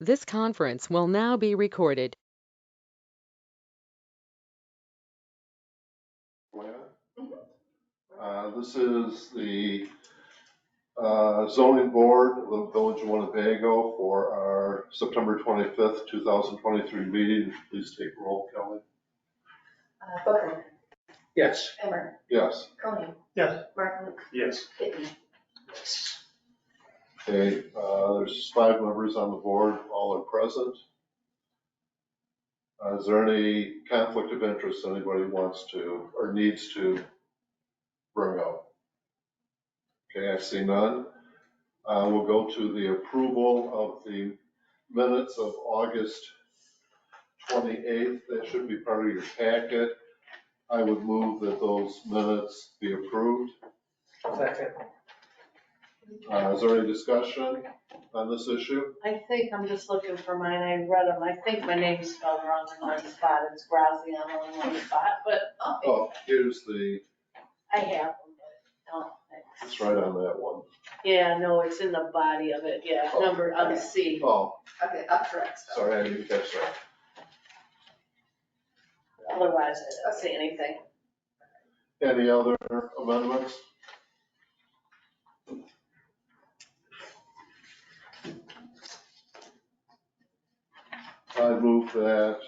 This conference will now be recorded. This is the zoning board of the Village of Winnebago for our September 25th, 2023 meeting. Please take roll, Kelly. Booker. Yes. Emmer. Yes. Coney. Yes. Martin. Yes. Whitney. Okay, there's 5 members on the board, all are present. Is there any conflict of interest anybody wants to or needs to bring up? Okay, I see none. We'll go to the approval of the minutes of August 28th. That should be part of your packet. I would move that those minutes be approved. Second. Is there any discussion on this issue? I think I'm just looking for mine. I read them. I think my name's spelled wrong in one spot. It's Graziano in one spot, but Oh, here's the, I have them, but no, it's thanks. right on that one. Yeah, no, it's in the body of it. Yeah, Oh, number on okay. C. Oh, Okay, up correct. sorry, I didn't catch that. Otherwise, I don't see anything. Any other amendments? I move that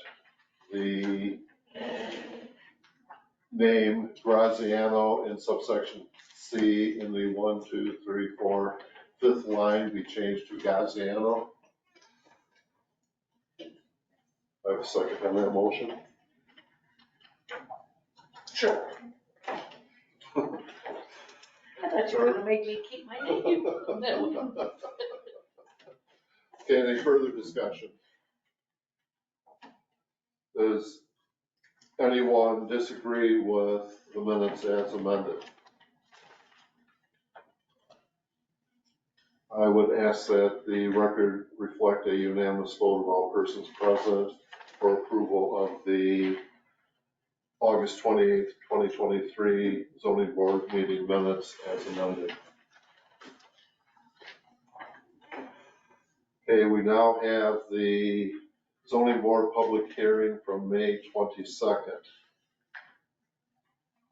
the name Graziano in subsection C in the 1, 2, 3, 4, 5th line be changed to Gaziano. I have a second on that motion. Sure. I thought you were gonna make me keep my name. No. Okay, any further discussion? Does anyone disagree with the minutes as amended? I would ask that the record reflect a unanimous vote of all persons present for approval of the August 28th, 2023 zoning board meeting minutes as amended. Okay, we now have the zoning board public hearing from May 22nd.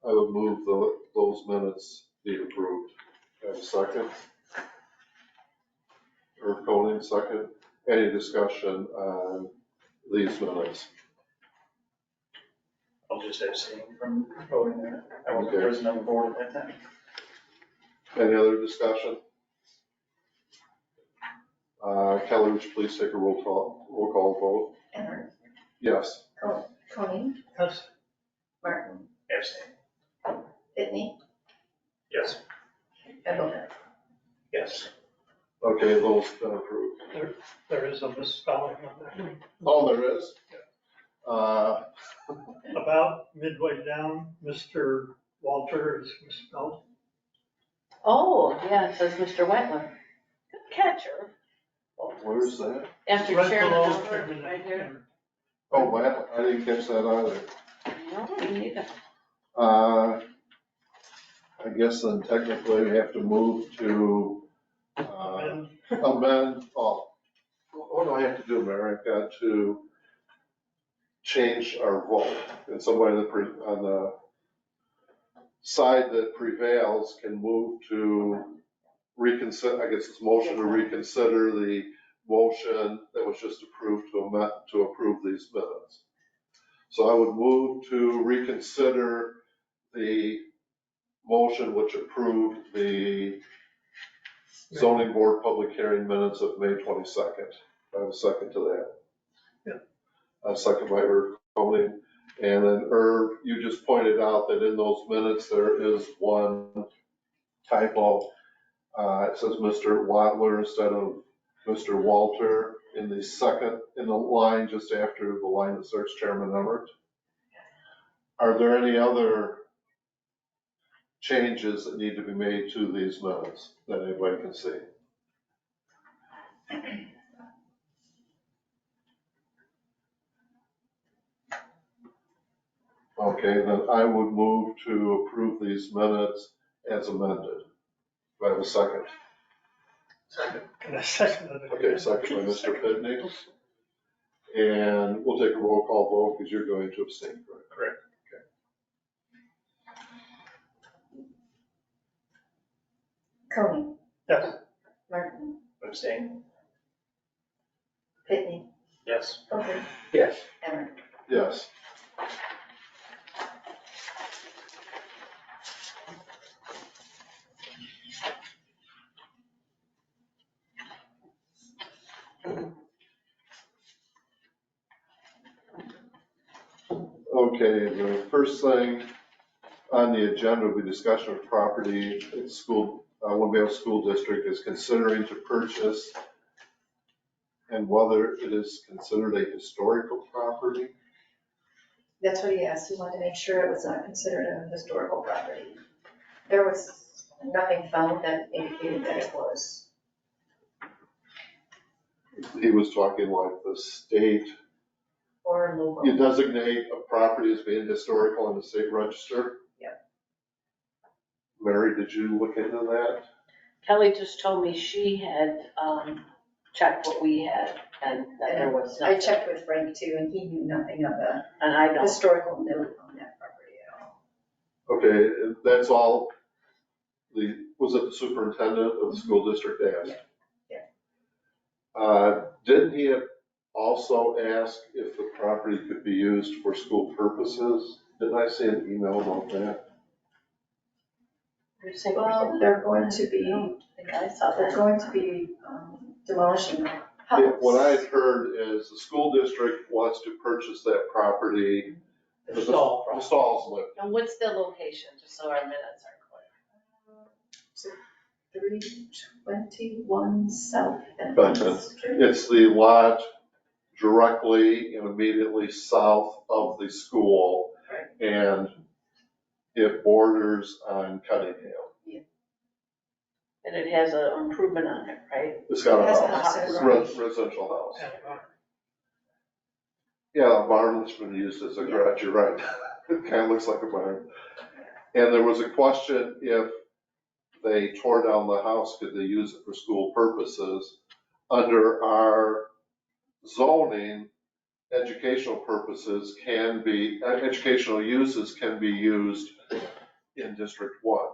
I would move those minutes be approved. Have a second? Irv Koning, second. Any discussion on these minutes? I'll just abstain from voting there. I wasn't Okay. present on the board at that time. Any other discussion? Kelly, would you please take a roll call vote? Emmer. Yes. Coney. Yes. Martin. Abstain. Whitney. Yes. And Booker. Yes. Okay, those have been approved. There is a misspelling on that one. Oh, there is? About midway down, Mr. Walter is misspelled. Oh, yeah, it says Mr. Wetland. Good catcher. Where's that? After Right Chairman below Albert, Chairman right here. Alexander. Oh, wow, I didn't catch that either. No, me neither. I guess then technically we have to move to And amend, what do I have to do, Mayor? I've got to change our vote. And somebody on the side that prevails can move to reconsider, I guess it's motion to reconsider the motion that was just approved to approve these minutes. So I would move to reconsider the motion which approved the zoning board public hearing minutes of May 22nd. I have a second to that. Yeah. A second by Irv Koning. And then Irv, you just pointed out that in those minutes, there is one typo. It says Mr. Watler instead of Mr. Walter in the line just after the line that starts Chairman Everett. Are there any other changes that need to be made to these minutes that anybody can see? Okay, then I would move to approve these minutes as amended. Do I have a second? And I seconded it. Okay, second by Mr. Pitney. And we'll take a roll call vote because you're going to abstain, correct? Correct. Coney, Yes. Martin, Abstain? Pitney, Yes. Hooker, Yes. Emmett. Yes. Okay, the first thing on the agenda will be discussion of property at school, Winnebago School District is considering to purchase and whether it is considered a historical property. That's what he asked. He wanted to make sure it was not considered a historical property. There was nothing found that indicated that it was. He was talking like the state, Or local. you designate a property as being historical in the state register. Yep. Mary, did you look into that? Kelly just told me she had, checked what we had and that there was I nothing. checked with Frank too, and he knew nothing of a And I don't. historical note on that property at all. Okay, that's all, was it the superintendent of the school district asked? Yeah. Didn't he also ask if the property could be used for school purposes? Didn't I see an email about that? Well, they're going to be, I think I saw they're that. going to be demolishing the Yeah, house. what I've heard is the school district wants to purchase that property. The stall. The stall's lit. And what's the location, just so our minutes are clear? 321 South Benton. Adams Street. It's the lot directly and immediately south of the school. Right. And it borders on Cunningham. And it has an improvement on it, right? It's got a It has a house, house and it's a garage. residential house. And, Yeah, a barn that's been used as a garage, you're right. It kind of looks like a barn. And there was a question if they tore down the house, could they use it for school purposes? Under our zoning, educational purposes can be, educational uses can be used in District 1.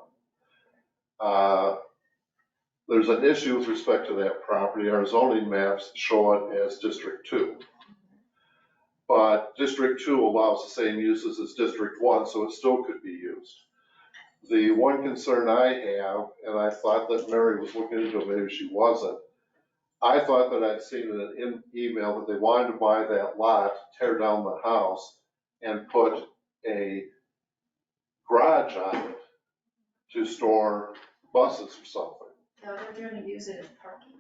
There's an issue with respect to that property. Our zoning maps show it as District 2. But District 2 allows the same uses as District 1, so it still could be used. The one concern I have, and I thought that Mary was looking into it, maybe she wasn't. I thought that I'd seen in an email that they wanted to buy that lot, tear down the house, and put a garage on it to store buses or something. No, they're going to use it as parking.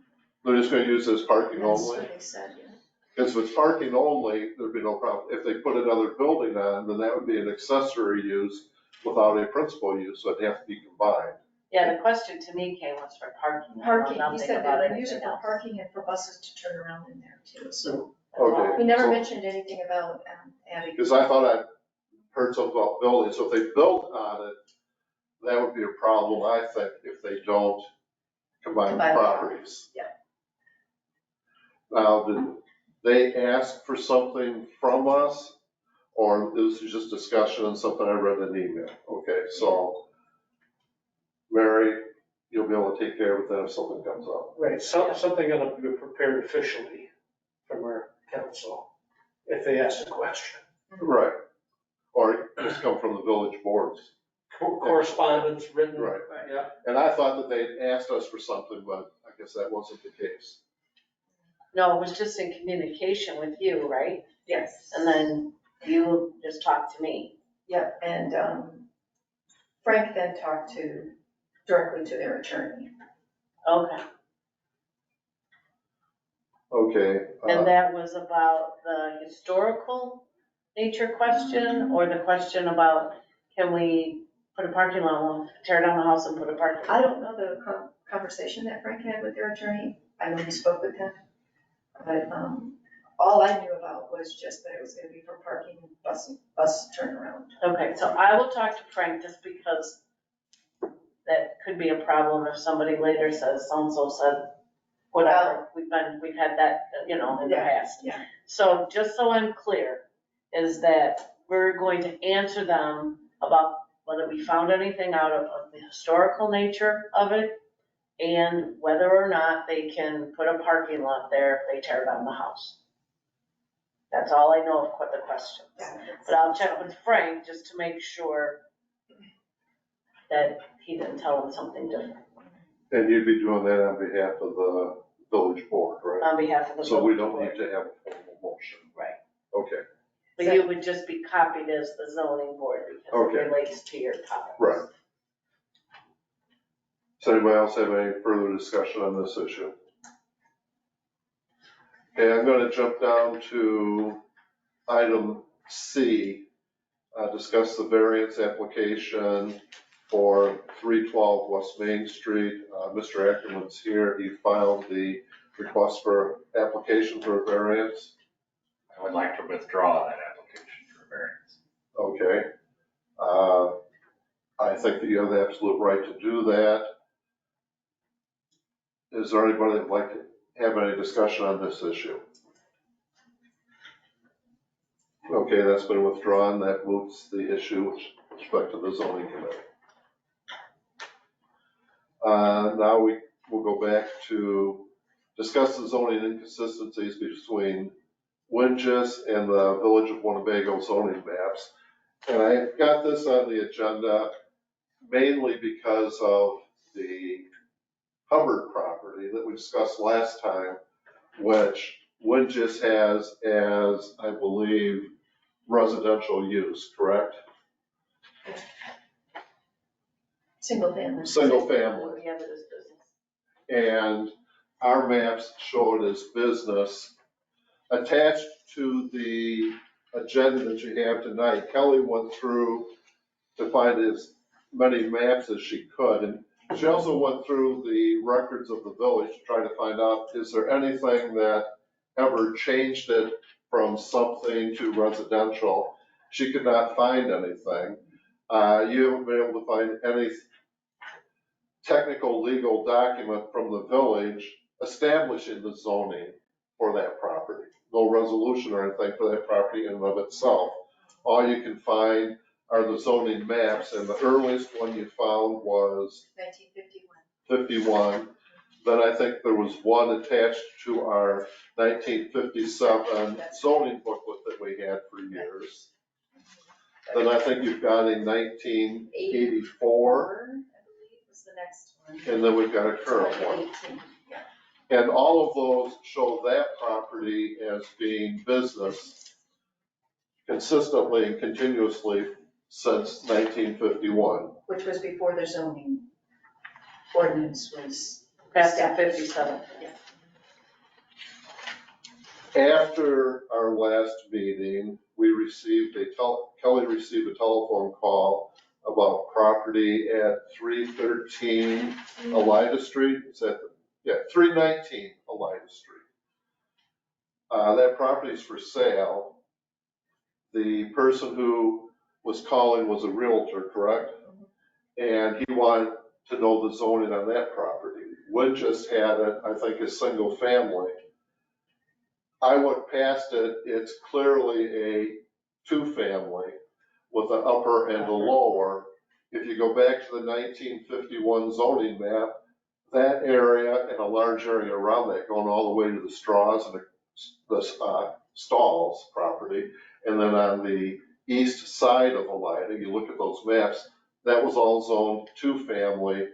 They're just gonna use it as parking That's only? what they said, yeah. Because if it's parking only, there'd be no problem. If they put another building on, then that would be an accessory use without a principal use, so it'd have to be combined. Yeah, the question to me came was for parking. I know Parking, he nothing said about they would use it anything for else. parking and for buses to turn around in there too, so. Okay. He never so- mentioned anything about adding. Because I thought I'd heard something about buildings, so if they built on it, that would be a problem, I think, if they don't combine the Combine the properties. yeah. Now, did they ask for something from us, or this is just discussion and something I read in an email? Okay, so, Mary, you'll be able to take care of it then if something comes up. Right, something gonna be prepared officially from our council if they ask a question. Right. Or just come from the village boards. Correspondence written. Right. Yeah. And I thought that they'd asked us for something, but I guess that wasn't the case. No, it was just in communication with you, right? Yes. And then you just talked to me. Yep, and Frank then talked directly to their attorney. Okay. Okay. And that was about the historical nature question or the question about can we put a parking lot, tear down the house and put a parking lot? I don't know the conversation that Frank had with their attorney. I know he spoke with them. But all I knew about was just that it was gonna be for parking and bus turnaround. Okay, so I will talk to Frank just because that could be a problem if somebody later says, so-and-so said whatever, we've had that, in the Yeah, past. yeah. So just so I'm clear, is that we're going to answer them about whether we found anything out of the historical nature of it, and whether or not they can put a parking lot there if they tear down the house. That's all I know of what the question is. But I'll check with Frank just to make sure that he didn't tell him something different And you'd be doing that on behalf of the village board, right? on behalf of the. So we don't village need board. to have a formal motion. Right. Okay, But you would just be copied as the zoning board because Okay. it relates to your topic. right. Does anybody else have any further discussion on this issue? Okay, I'm gonna jump down to item C, discuss the variance application for 312 West Main Street. Mr. Ackerman's here, he filed the request for application for a variance. I would like to withdraw that application for variance. Okay. I think that you have the absolute right to do that. Is there anybody that'd like to have any discussion on this issue? Okay, that's been withdrawn, that moots the issue with respect to the zoning committee. Now we'll go back to discuss the zoning inconsistencies between Windjust and the Village of Winnebago zoning maps. And I got this on the agenda mainly because of the Hubbard property that we discussed last time, which Windjust has as, I believe, residential use, correct? Single family. Single family. We have it as business. And our maps show it as business. Attached to the agenda that you have tonight, Kelly went through to find as many maps as she could. And she also went through the records of the village to try to find out, is there anything that ever changed it from something to residential? She could not find anything. You haven't been able to find any technical legal document from the village establishing the zoning for that property. No resolution or anything for that property in and of itself. All you can find are the zoning maps, and the earliest one you found was 1951. 51. Then I think there was one attached to our 1957 zoning booklet that we had for years. Then I think you've got a 1984, I believe was the next one. and then we've got a current one. 18, yeah. And all of those show that property as being business consistently and continuously since 1951. Which was before the zoning ordinance was. Passed in 57. After our last meeting, we received Kelly received a telephone call about property at 313 Elida Street. Is that, 319 Elida Street. That property is for sale. The person who was calling was a realtor, correct? And he wanted to know the zoning on that property. Windjust had it, I think, as single family. I went past it, it's clearly a two-family with an upper and a lower. If you go back to the 1951 zoning map, that area and a large area around that going all the way to the Straws and the Stalls property, and then on the east side of Elida, you look at those maps, that was all zoned two-family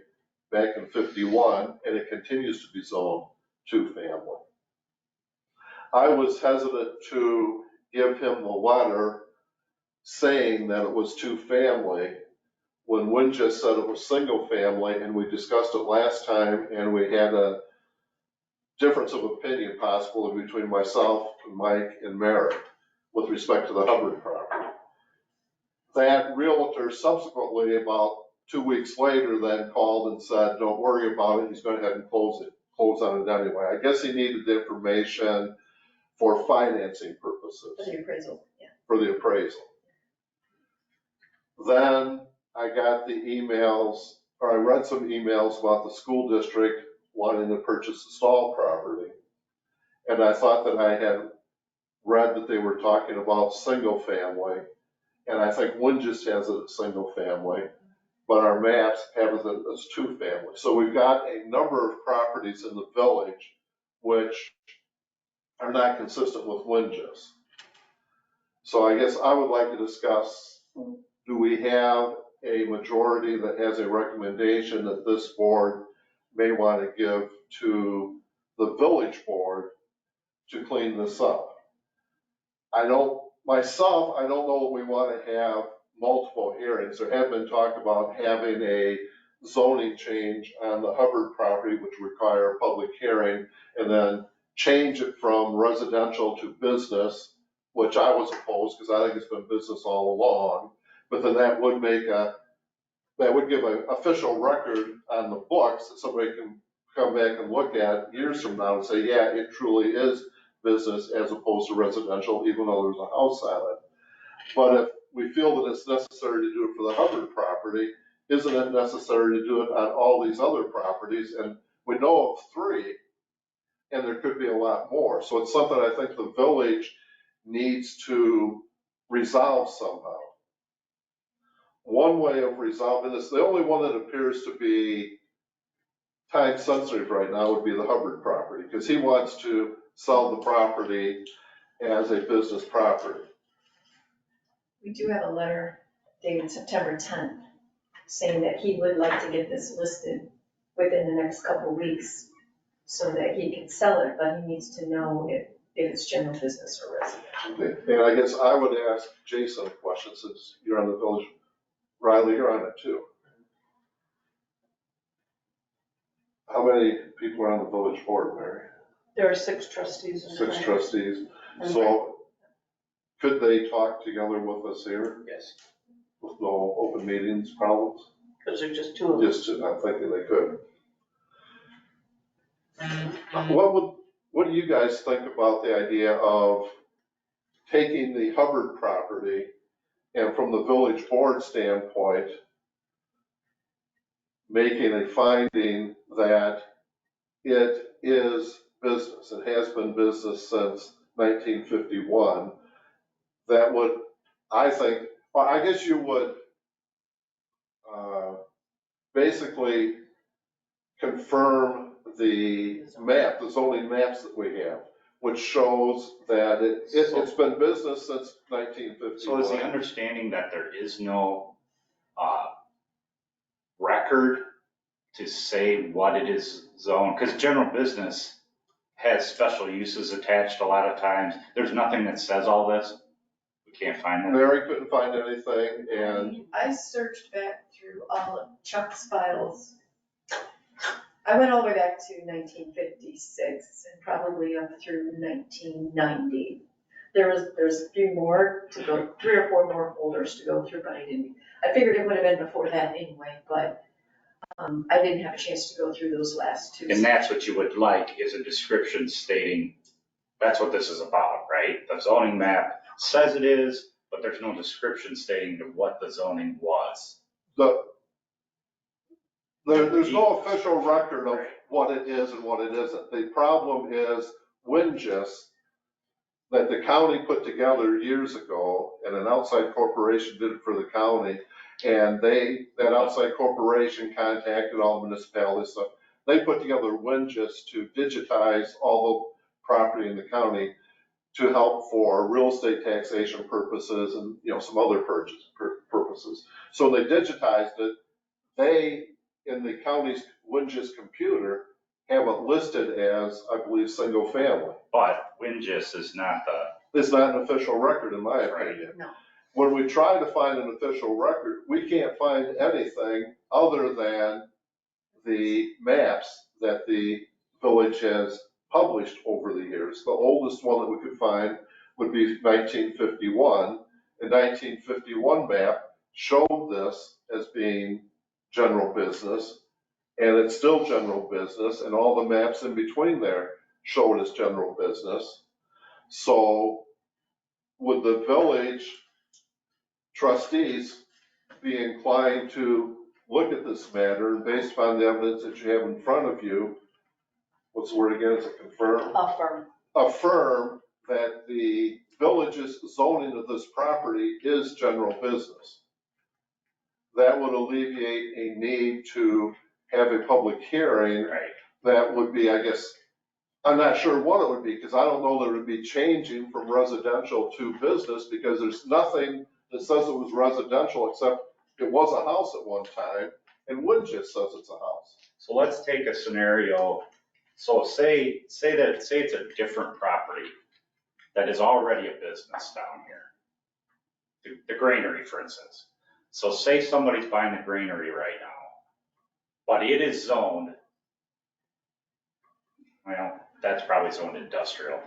back in 51, and it continues to be zoned two-family. I was hesitant to give him the letter saying that it was two-family when Windjust said it was single-family, and we discussed it last time, and we had a difference of opinion possibly between myself, Mike, and Mary with respect to the Hubbard property. That realtor subsequently, about 2 weeks later, then called and said, don't worry about it, he's going to go ahead and close on it anyway. I guess he needed the information for financing purposes. For the appraisal, yeah. For the appraisal. Then I got the emails, or I read some emails about the school district wanting to purchase the Stahl property. And I thought that I had read that they were talking about single family. And I think Winges has it as single family, but our maps have it as two family. So we've got a number of properties in the village which are not consistent with Winges. So I guess I would like to discuss, do we have a majority that has a recommendation that this board may want to give to the village board to clean this up? I don't know that we want to have multiple hearings. There had been talk about having a zoning change on the Hubbard property, which require a public hearing, and then change it from residential to business, which I was opposed because I think it's been business all along. But then that would give an official record on the books that somebody can come back and look at years from now and say, yeah, it truly is business as opposed to residential, even though there's a house on it. But if we feel that it's necessary to do it for the Hubbard property, isn't it necessary to do it on all these other properties? And we know of 3, and there could be a lot more. So it's something I think the village needs to resolve somehow. One way of resolving this, the only one that appears to be time sensitive right now would be the Hubbard property, because he wants to sell the property as a business property. We do have a letter dated September 10th saying that he would like to get this listed within the next couple of weeks so that he can sell it, but he needs to know if it's general business or residential. And I guess I would ask Jason a question since you're on the village. Riley, you're on it too. How many people are on the village board, Mary? There are 6 trustees. 6 trustees. So could they talk together with us here? Yes. With no open meetings problems? Because there's just 2 of them. Just, I'm thinking they could. What do you guys think about the idea of taking the Hubbard property and from the village board standpoint, making a finding that it is business, it has been business since 1951, that would, I think, well, I guess you would basically confirm the map, the zoning maps that we have, which shows that it's been business since 1951. So is the understanding that there is no record to say what it is zoned? Because general business has special uses attached a lot of times. There's nothing that says all this. We can't find that. Mary couldn't find anything, and I searched back through all of Chuck's files. I went all the way back to 1956 and probably up through 1990. There's a few more to go, 3 or 4 more folders to go through, but I figured it would have been before that anyway, but I didn't have a chance to go through those last 2. And that's what you would like, is a description stating, that's what this is about, right? The zoning map says it is, but there's no description stating to what the zoning was. there's no official record of what it is and what it isn't. The problem is Winges, that the county put together years ago, and an outside corporation did it for the county, and that outside corporation contacted all municipalities, so they put together Winges to digitize all the property in the county to help for real estate taxation purposes and, some other purposes. So they digitized it. They, in the county's Winges computer, have it listed as, I believe, single family. But Winges is not It's not an official record, in my opinion. No. When we try to find an official record, we can't find anything other than the maps that the village has published over the years. The oldest one that we could find would be 1951. The 1951 map showed this as being general business, and it's still general business, and all the maps in between there show it as general business. So would the village trustees be inclined to look at this matter, and based upon the evidence that you have in front of you, what's the word again, is it confirm? Affirm. Affirm that the village's zoning of this property is general business. That would alleviate a need to have a public hearing. Right. That would be, I guess, I'm not sure what it would be, because I don't know that it would be changing from residential to business, because there's nothing that says it was residential except it was a house at one time, and Wood just says it's a house. So let's take a scenario. So say it's a different property that is already a business down here. The granary, for instance. So say somebody's buying the granary right now, but it is zoned, well, that's probably zoned industrial.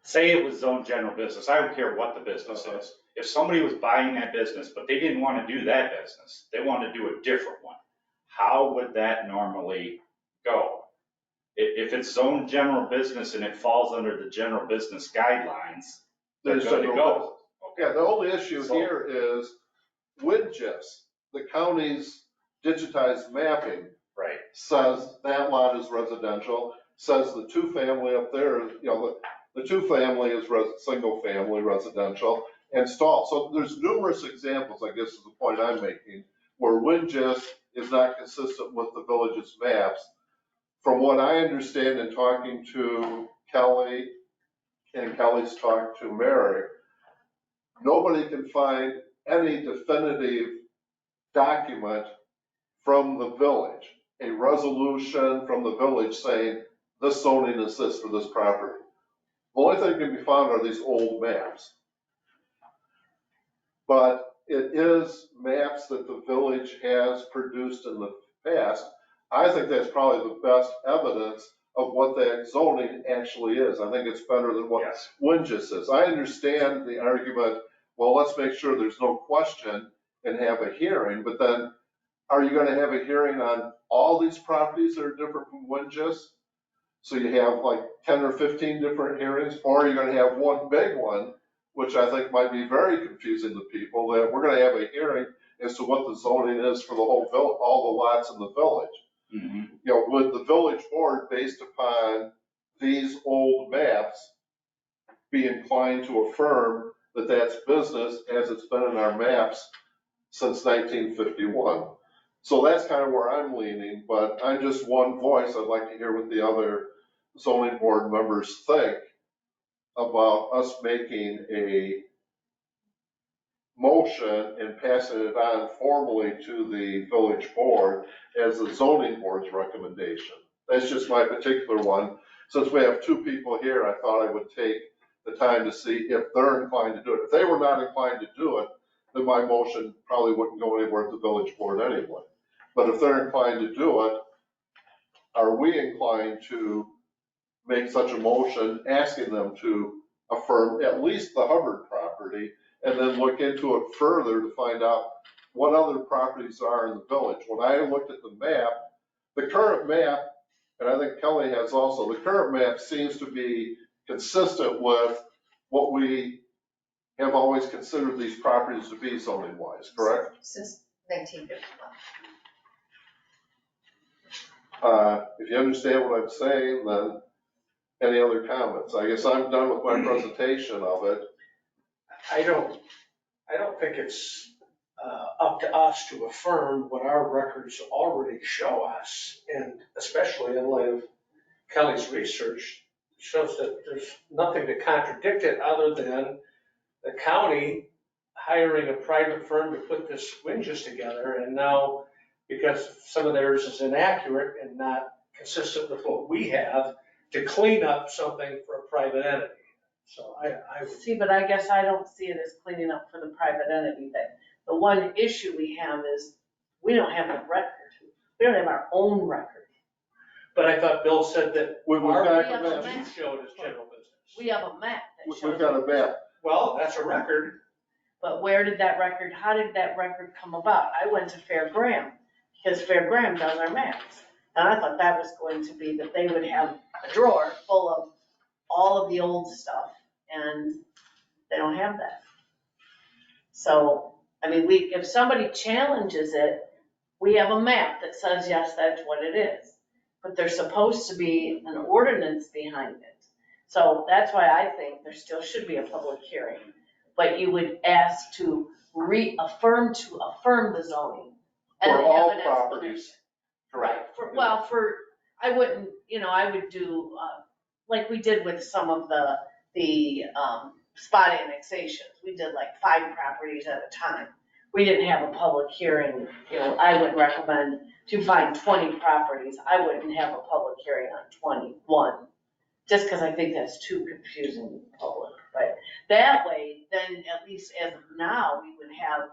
Say it was zoned general business. I don't care what the business is. If somebody was buying that business, but they didn't want to do that business, they wanted to do a different one, how would that normally go? If it's zoned general business and it falls under the general business guidelines, they're There's good to general go. Yeah, the only issue So- here is WinGIS, the county's digitized mapping, Right. says that lot is residential, says the two-family up there, the two-family is single-family residential, and stall. So there's numerous examples, I guess is the point I'm making, where WinGIS is not consistent with the village's maps. From what I understand in talking to Kelly, and Kelly's talked to Mary, nobody can find any definitive document from the village, a resolution from the village saying this zoning is this for this property. The only thing that can be found are these old maps. But it is maps that the village has produced in the past. I think that's probably the best evidence of what that zoning actually is. I think it's better than what Yes. WinGIS is. I understand the argument, well, let's make sure there's no question and have a hearing, but then are you gonna have a hearing on all these properties that are different from WinGIS? So you have like 10 or 15 different hearings, or you're gonna have one big one, which I think might be very confusing to people, that we're gonna have a hearing as to what the zoning is for the whole all the lots in the village. Mhm. Would the village board, based upon these old maps, be inclined to affirm that that's business as it's been in our maps since 1951? So that's kind of where I'm leaning, but I'm just one voice. I'd like to hear what the other zoning board members think about us making a motion and passing it on formally to the village board as the zoning board's recommendation. That's just my particular one. Since we have two people here, I thought I would take the time to see if they're inclined to do it. If they were not inclined to do it, then my motion probably wouldn't go anywhere at the village board anyway. But if they're inclined to do it, are we inclined to make such a motion asking them to affirm at least the Hubbard property, and then look into it further to find out what other properties are in the village? When I looked at the map, the current map, and I think Kelly has also, the current map seems to be consistent with what we have always considered these properties to be zoning wise, correct? Since 1951. If you understand what I'm saying, then any other comments? I guess I'm done with my presentation of it. I don't think it's up to us to affirm what our records already show us, and especially in light of Kelly's research, shows that there's nothing to contradict it other than the county hiring a private firm to put this WinGIS together, and now, because some of theirs is inaccurate and not consistent with what we have, to clean up something for a private entity. So I would. See, but I guess I don't see it as cleaning up for the private entity. That the one issue we have is we don't have the record. We don't have our own record. But I thought Bill said that We've our got a records map. showed as general business. We have a map that shows. We've got a map. Well, that's a record. But where did that record, how did that record come about? I went to Fair Graham, because Fair Graham does our maps. And I thought that was going to be that they would have a drawer full of all of the old stuff, and they don't have that. So, I mean, if somebody challenges it, we have a map that says, yes, that's what it is. but there's supposed to be an ordinance behind it. So that's why I think there still should be a public hearing, but you would ask to affirm the zoning. and For all have an properties. explanation. Right, I wouldn't, I would do, like we did with some of the spot annexations. We did like 5 properties at a time. We didn't have a public hearing, I would recommend to find 20 properties, I wouldn't have a public hearing on 21. Just because I think that's too confusing to the public, but that way, then at least as of now, we would have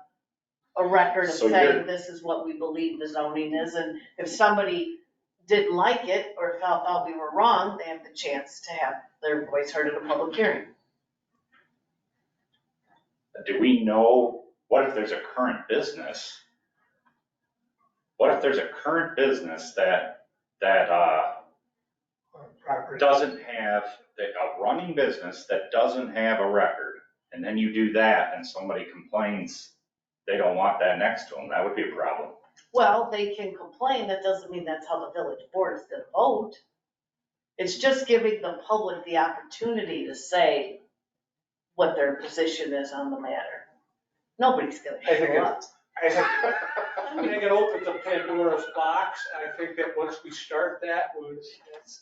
a record of So saying you're- this is what we believe the zoning is, and if somebody didn't like it or thought we were wrong, they have the chance to have their voice heard at a public hearing. Do we know, what if there's a current business? What if there's a current business that Property. doesn't have, a running business that doesn't have a record, and then you do that and somebody complains they don't want that next to them, that would be a problem. Well, they can complain, that doesn't mean that's how the village board is gonna vote. It's just giving the public the opportunity to say what their position is on the matter. Nobody's gonna I think show up. I think it opens a Pandora's box, and I think that once we start that, it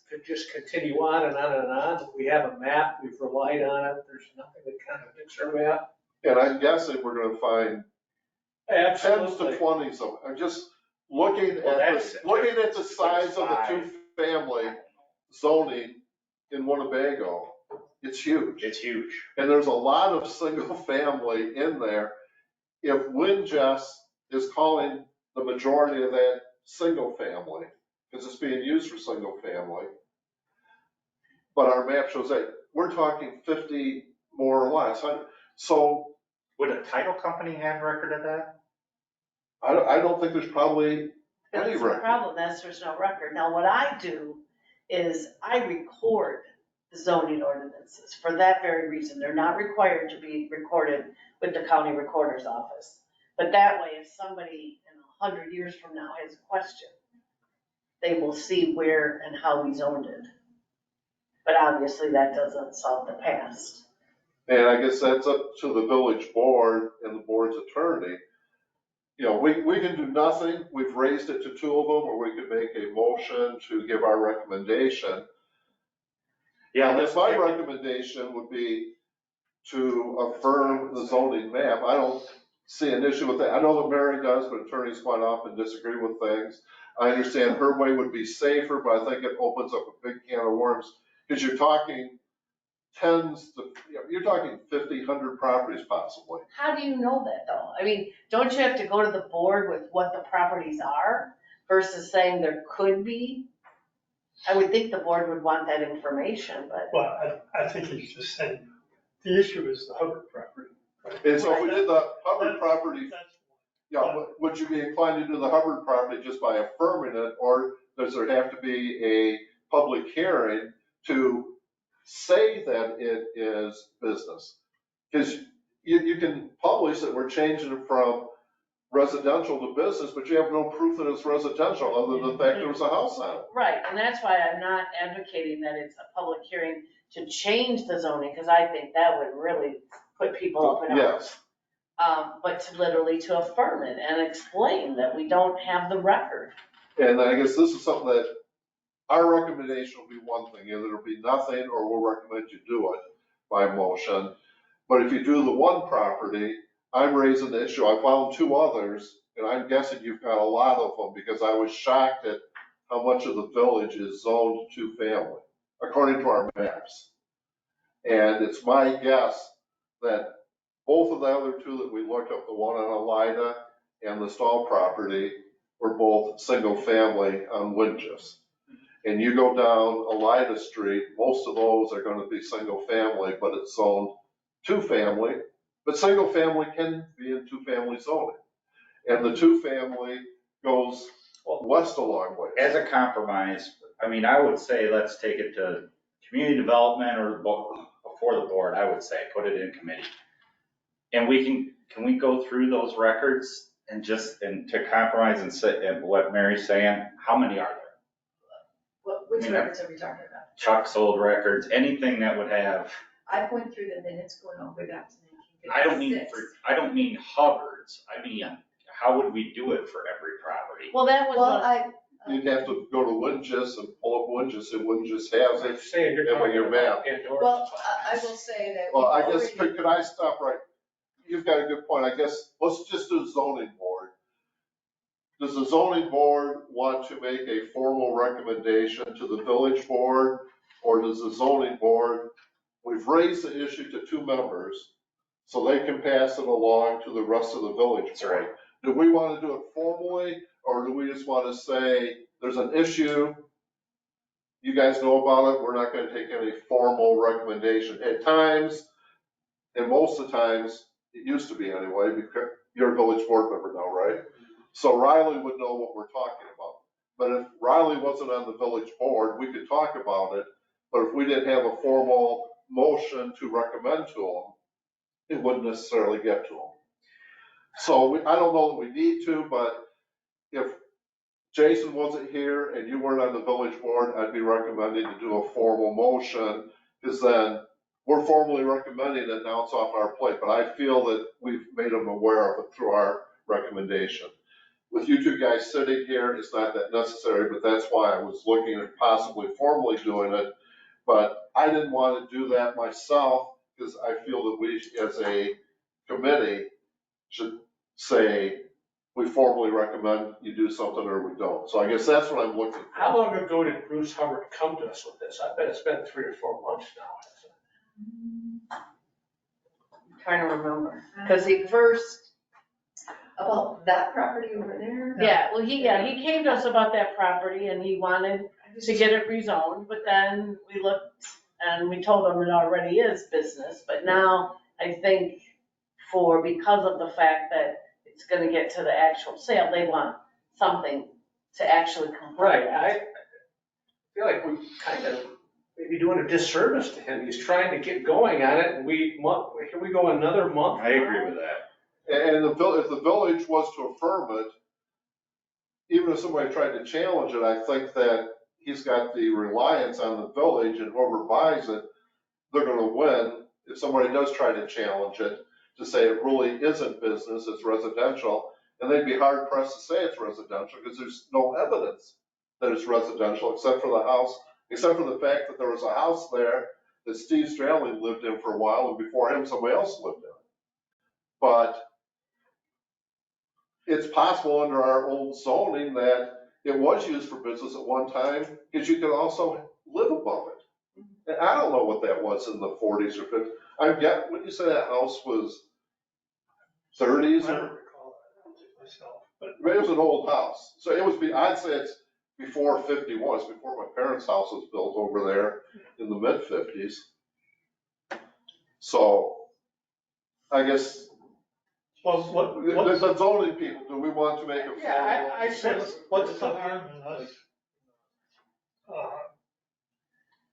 could just continue on and on and on. We have a map, we've relied on it, there's nothing that contradicts our map. And I'm guessing we're gonna find tens to Absolutely. 20s of them. I'm just looking Well, at that's- the size of the 2-family zoning in Winnebago. It's huge. It's huge. And there's a lot of single family in there. If Winjust is calling the majority of that single family, because it's being used for single family, but our map shows that we're talking 50 more or less. So Would a title company have record of that? I don't think there's probably any That's the record. problem, there's no record. Now, what I do is I record the zoning ordinances for that very reason. They're not required to be recorded with the county recorder's office. But that way, if somebody in 100 years from now has a question, they will see where and how we zoned it. But obviously, that doesn't solve the past. And I guess that's up to the village board and the board's attorney. We can do nothing. We've raised it to 2 of them, or we could make a motion to give our recommendation. Yeah, And let's my pick- recommendation would be to affirm the zoning map. I don't see an issue with that. I know that Mary does, but attorneys quite often disagree with things. I understand her way would be safer, but I think it opens up a big can of worms, because you're talking you're talking 50, 100 properties possibly. How do you know that, though? I mean, don't you have to go to the board with what the properties are versus saying there could be? I would think the board would want that information, but. Well, I think he's just saying, the issue is the Hubbard property. right? And so if we did the Hubbard That's- property, would you be inclined to do the Hubbard property just by affirming it, or does there have to be a public hearing to say that it is business? Because you can publish that we're changing it from residential to business, but you have no proof that it's residential other than the fact there was a house on it. Right, and that's why I'm not advocating that it's a public hearing to change the zoning, because I think that would really put people up in arms. Yes, But to literally to affirm it and explain that we don't have the record. and I guess this is something that our recommendation will be one thing, either it'll be nothing or we'll recommend you do it by motion. But if you do the one property, I'm raising the issue. I found 2 others, and I'm guessing you've got a lot of them, because I was shocked at how much of the village is zoned 2-family, according to our maps. And it's my guess that both of the other 2 that we looked up, the one on Elida and the Stahl property, were both single family on Winchester. And you go down Elida Street, most of those are gonna be single family, but it's zoned 2-family. But single family can be in 2-family zoning. And the 2-family goes west a long way. As a compromise, I would say let's take it to community development or before the board, I would say, put it in committee. And can we go through those records and to compromise and say, and what Mary's saying, how many are there? Which Yeah. records are we talking about? Chuck's old records, anything that would have, I went through the minutes going all the way back to 1956. I don't mean Hubbard's, I mean, how would we do it for every property? Well, that was, Well, what- You'd have to go to Windjust and pull up Windjust, and Windjust has I'm it. saying you're Yeah, but talking your about map. Pandora's well, box. I will say that. Well, I we've guess, already- could I stop right? You've got a good point. I guess, let's just do zoning board. Does the zoning board want to make a formal recommendation to the village board? Or does the zoning board, we've raised the issue to 2 members, so they can pass it along to the rest of the village That's board. right. Do we want to do it formally, or do we just want to say, there's an issue, you guys know about it, we're not gonna take any formal recommendation? At times, and most of the times, it used to be anyway, because you're a village board member now, right? So Riley would know what we're talking about. But if Riley wasn't on the village board, we could talk about it, but if we didn't have a formal motion to recommend to them, it wouldn't necessarily get to them. So I don't know that we need to, but if Jason wasn't here and you weren't on the village board, I'd be recommending to do a formal motion, because then we're formally recommending it, now it's off our plate, but I feel that we've made them aware of it through our recommendation. With you two guys sitting here, it's not that necessary, but that's why I was looking at possibly formally doing it. But I didn't want to do that myself, because I feel that we, as a committee, should say, we formally recommend you do something or we don't. So I guess that's what I'm looking for. How long ago did Bruce Hubbard come to us with this? I bet it's been 3 or 4 months now. I'm trying to remember. Because he first, about that property over there. Yeah, well, he came to us about that property and he wanted to get it rezoned, but then we looked and we told him it already is business, but now I think because of the fact that it's gonna get to the actual sale, they want something to actually confirm. Right, I feel like we kind of maybe doing a disservice to him. He's trying to get going on it, and here we go another month. I agree with that. And if the village was to affirm it, even if somebody tried to challenge it, I think that he's got the reliance on the village, and whoever buys it, they're gonna win. If somebody does try to challenge it, to say it really isn't business, it's residential, and they'd be hard pressed to say it's residential, because there's no evidence that it's residential, except for the house, except for the fact that there was a house there that Steve Straley lived in for a while, and before him, somebody else lived in it. But it's possible under our old zoning that it was used for business at one time, because you could also live above it. And I don't know what that was in the 40s or 50s. Wouldn't you say that house was 30s? I don't recall that myself, but It was an old house. So I'd say it's before 51, it's before my parents' house was built over there in the mid-50s. So I guess, well, the zoning people, do we want to make a? Yeah, I said, what's the harm in us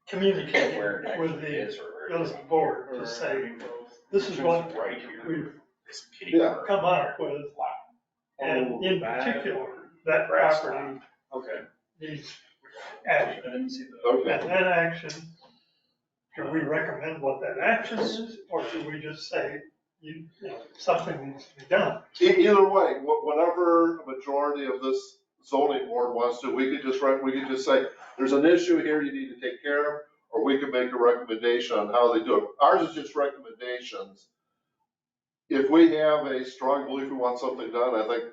communicating Where it with actually the is or. village board to say, this is what Right here. we've This kitty Yeah. corner. come up with, and in particular, that Grass property Okay. needs action. Okay. And that action, do we recommend what that action is, or do we just say, something needs to be done? Either way, whatever the majority of this zoning board wants to, we could just say, there's an issue here you need to take care of, or we could make a recommendation on how they do it. Ours is just recommendations. If we have a strong belief we want something done, I think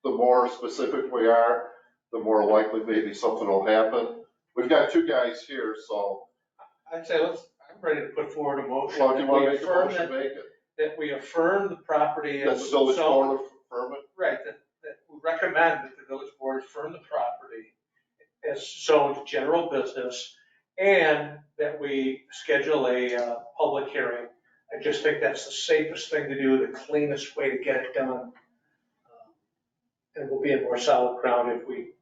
the more specific we are, the more likely maybe something will happen. We've got 2 guys here, so, I'd say I'm ready to put forward a motion. well, if you that want we to make a affirm motion, that- make it. That we affirm the property That's as village zoned. board affirm it. Right, that we recommend that the village board affirm the property as zoned general business, and that we schedule a public hearing. I just think that's the safest thing to do, the cleanest way to get it done. And we'll be in more solid ground if we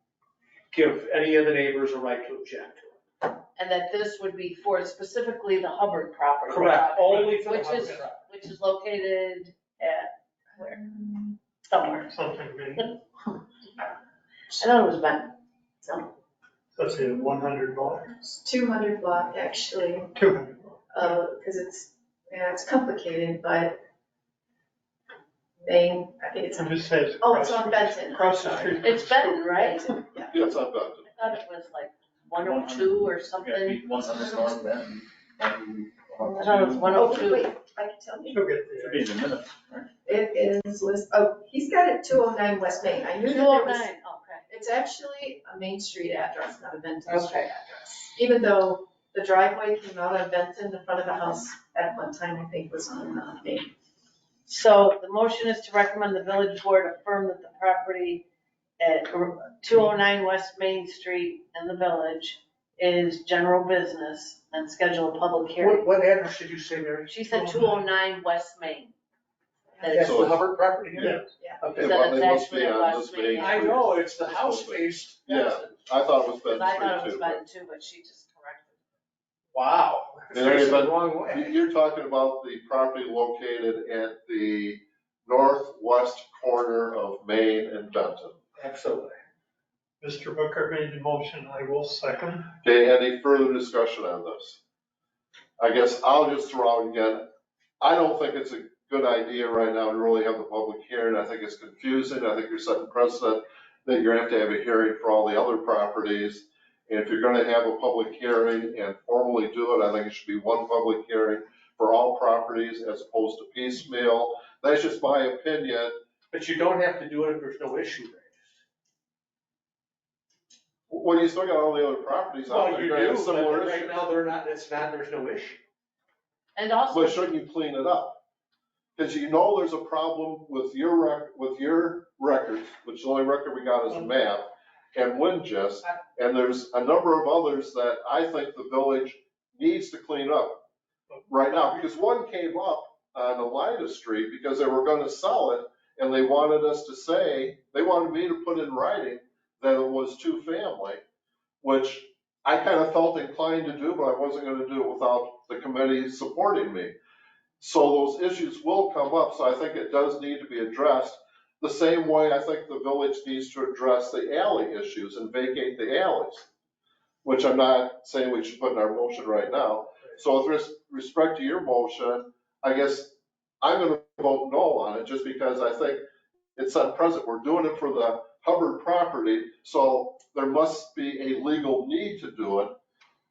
give any of the neighbors a right to object to it. And that this would be for specifically the Hubbard property. Correct, only for the Which Hubbard is- property. Which is located at, where? Somewhere. Something being, I know it was Ben. No. Let's say 100 block, It's 200 block actually, 200 block. because it's complicated, but Main, I think it's I'm on, just saying. oh, it's on Benton. Across the street. It's Benton, right? Benton, yeah. Yeah, it's not bad. I thought it was like 102 or something. 100 north Benton. I thought it was Oh, 102. wait, I can tell you. She'll get Should there. be in the minutes, right? It is he's got it 209 West Main. I knew that there 209, was, okay. it's actually a Main Street address, not a Benton Street Okay. address. Even though the driveway came out on Benton, the front of the house at one time, I think, was on Main. So the motion is to recommend the village board affirm that the property at 209 West Main Street in the village is general business and schedule a public hearing. What address did you say, Mary? She said 209 West Main. That That's is, the Hubbard property here? Yeah. Okay. That Well, it's they must actually be a on West this Main. Main I know, it's the house faced. Yeah, I thought it was because Benton I thought it was Street Benton too, but she just corrected. Wow. There Facing you the go. wrong too. way. You're talking about the property located at the northwest corner of Main and Benton. Absolutely. Mr. Booker made the motion, I will second. Okay, any further discussion on this? I guess I'll just throw out again, I don't think it's a good idea right now to really have the public hearing. I think it's confusing. I think you're setting precedent that you're gonna have to have a hearing for all the other properties. And if you're gonna have a public hearing and formally do it, I think it should be one public hearing for all properties as opposed to piecemeal. That's just my opinion. But you don't have to do it if there's no issue raised. Well, you still got all the other properties out Well, there. you You're gonna have do, similar but right issues. now, they're not, there's no issue. And also, But shouldn't you clean it up? Because you know there's a problem with your records, which the only record we got is the map, and Windgist, and there's a number of others that I think the village needs to clean up right now, because one came up on Elida Street because they were gonna sell it, and they wanted us to say, they wanted me to put in writing that it was two-family, which I kind of felt inclined to do, but I wasn't gonna do it without the committee supporting me. So those issues will come up, so I think it does need to be addressed. The same way I think the village needs to address the alley issues and vacate the alleys, which I'm not saying we should put in our motion right now. So with respect to your motion, I guess I'm gonna vote no on it, just because I think it's unprecedented. We're doing it for the Hubbard property, so there must be a legal need to do it.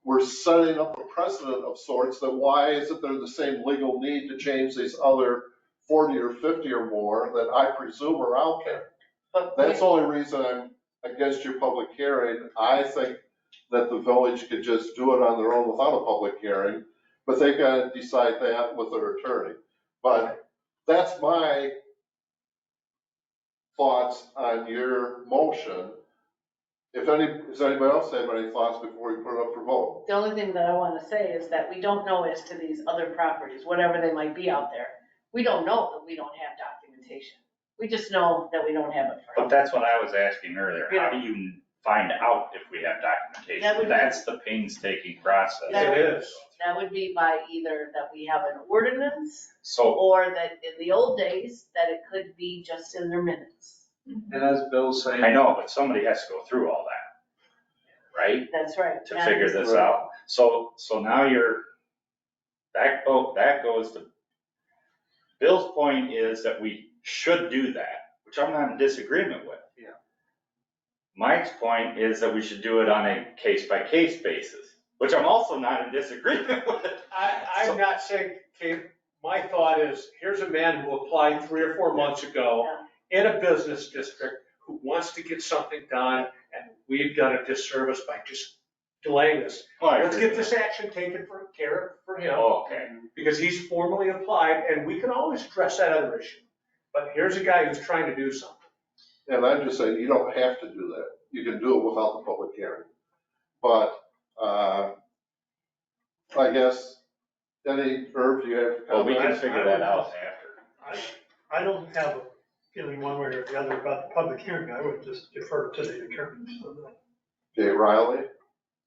We're setting up a precedent of sorts, that why isn't there the same legal need to change these other 40 or 50 or more that I presume are out there? but That's the only reason I'm against your public hearing. I think that the village could just do it on their own without a public hearing, but they gotta decide that with their attorney. But that's my thoughts on your motion. Does anybody else have any thoughts before we put it up for vote? the only thing that I want to say is that we don't know as to these other properties, whatever they might be out there. We don't know that we don't have documentation. We just know that we don't have it for But that's what I was asking earlier. How do you find out if we have That would documentation? be- That's the painstaking process. That- It is. That would be by either that we have an ordinance So, or that in the old days, that it could be just in their minutes. And as Bill's saying. I know, but somebody has to go through all that, right? That's right. To figure this out. So now that goes to, Bill's point is that we should do that, which I'm not in disagreement with. Yeah. Mike's point is that we should do it on a case-by-case basis, which I'm also not in disagreement with. I'm not saying, okay, my thought is, here's a man who applied 3 or 4 months ago in a business district who wants to get something done, and we've done a disservice by just delaying this. Oh, I Let's agree. get this action taken care of for him, Oh, okay. because he's formally applied, and we can always address that other issue. But here's a guy who's trying to do something. And I'm just saying, you don't have to do that. You can do it without the public hearing. But, I guess, Irv, do you have Well, we can comments? figure that out after. I don't have a feeling one way or the other about the public hearing, I would just defer to the attorneys. Okay, Riley,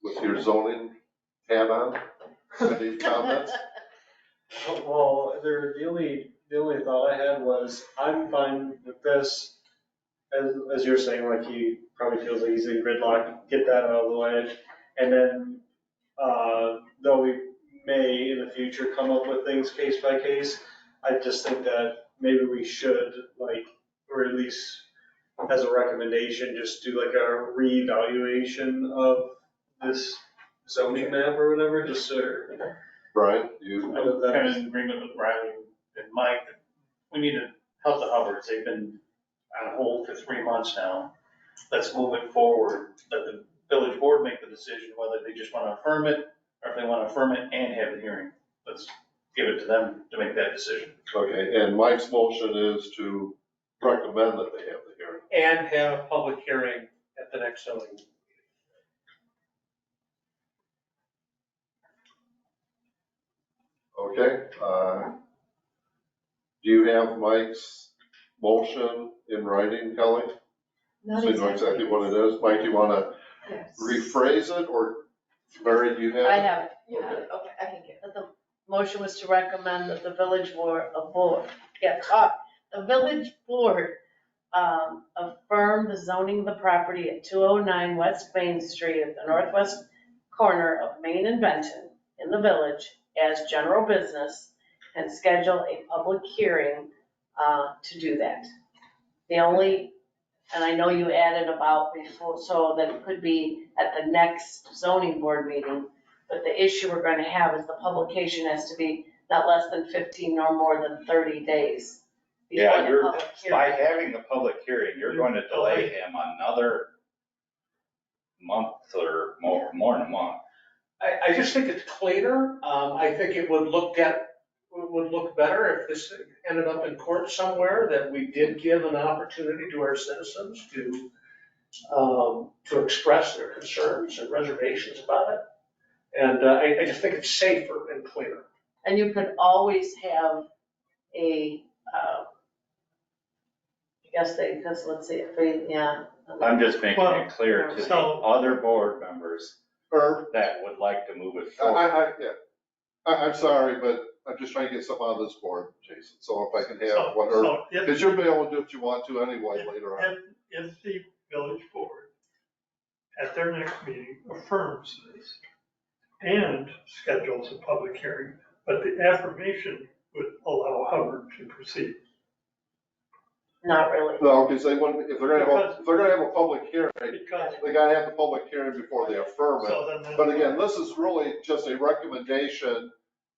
with your zoning hat on, any comments? Well, the only thought I had was, I'm fine with this as you're saying, like he probably feels like he's in gridlock, get that out of the way. And then, though we may in the future come up with things case by case, I just think that maybe we should like, or at least as a recommendation, just do like a reevaluation of this zoning map or whatever, just so. Brian, you, I I'm kind of in agreement with Riley and Mike, that we need to help the Hubbards. They've been on hold for 3 months now. Let's move it forward. Let the village board make the decision whether they just want to affirm it or if they want to affirm it and have the hearing. Let's give it to them to make that decision. okay, and Mike's motion is to recommend that they have the hearing. And have a public hearing at the next zoning. Okay, do you have Mike's motion in writing, Kelly? Not So you know exactly what it is. Mike, you wanna Yes. rephrase it, or Mary, do you have? I it? have it. You have it, okay, I can get it. That the motion was to recommend that the village board, the village board affirm the zoning of the property at 209 West Main Street at the northwest corner of Main and Benton in the village as general business and schedule a public hearing to do that. The only, and I know you added about before, so that it could be at the next zoning board meeting, but the issue we're gonna have is the publication has to be not less than 15 nor more than 30 days. before Yeah, the you're, public by hearing. having the public hearing, you're going to delay him another month or more than a month. I just think it's cleaner. I think it would look better if this ended up in court somewhere, that we did give an opportunity to our citizens to express their concerns and reservations about it. And I just think it's safer and clearer. And you could always have a, I guess because let's see, if we, yeah. I'm just making Well, it clear to the so- other board members Or, that would like to move it forward. I'm sorry, but I'm just trying to get something out of this board, Jason, so if I can have what, or, So if, because you'll be able to do what you want to anyway later on. if the village board at their next meeting affirms this and schedules a public hearing, but the affirmation would allow Hubbard to proceed. Not really. No, because they wouldn't, if they're gonna have a public hearing, Because, they gotta have the public hearing before they affirm it. so then. that's- But again, this is really just a recommendation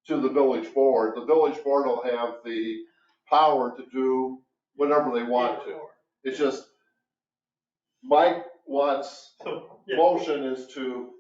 to the village board. The village board will have the power to do whatever they want to. It's just, Mike wants, So, yeah, motion is to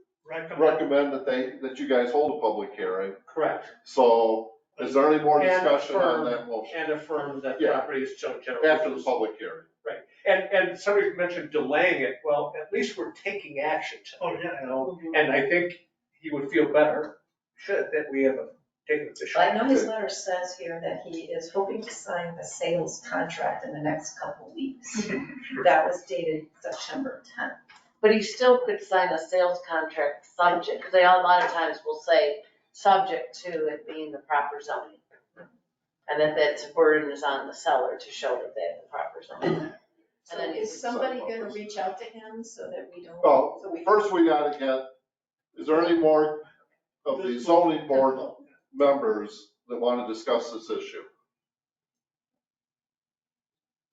recommend that you guys hold a public hearing. Correct. So is there any more And discussion on affirm- that motion And affirm that Yeah. property is general. after the business. public hearing? Right. And somebody mentioned delaying it. Well, at least we're taking action Oh, tonight, yeah. you know? And I think he would feel better, that we have taken official. I know his letter says here that he is hoping to sign a sales contract in the next couple of weeks. That was dated September 10th. But he still could sign a sales contract subject, because they a lot of times will say, subject to it being the proper zoning. And that burden is on the seller to show that they have the proper zoning. So And then is somebody gonna reach out to him so that we don't? Well, so we- first we gotta get, is there any more of the zoning board members that want to discuss this issue?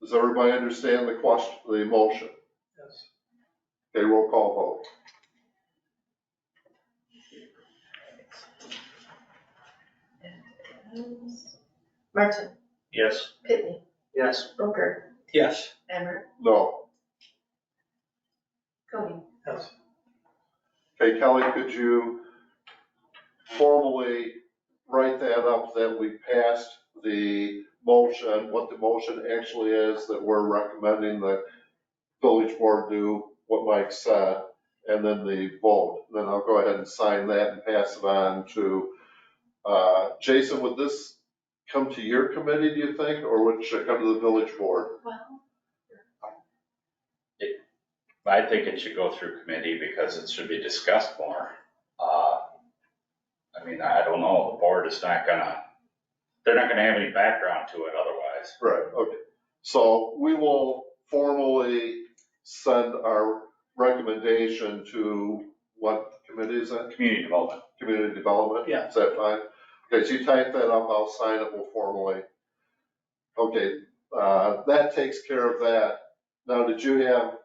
Does everybody understand the question, the motion? Yes. Okay, roll call vote. Martin, Yes. Pitney, Yes. Booker, Yes. Emmert, No. Cody. Yes. Okay, Kelly, could you formally write that up, that we passed the motion, what the motion actually is, that we're recommending the village board do what Mike said, and then the vote. Then I'll go ahead and sign that and pass it on to, Jason, would this come to your committee, do you think, or should it come to the village board? Well, I think it should go through committee because it should be discussed more. I mean, I don't know, the board is not gonna, they're not gonna have any background to it otherwise. Right, okay. So we will formally send our recommendation to what committee is that? Community development. Community development? Yeah. Is that fine? Okay, so you type that up, I'll sign it, we'll formally. Okay, that takes care of that. Now, did you have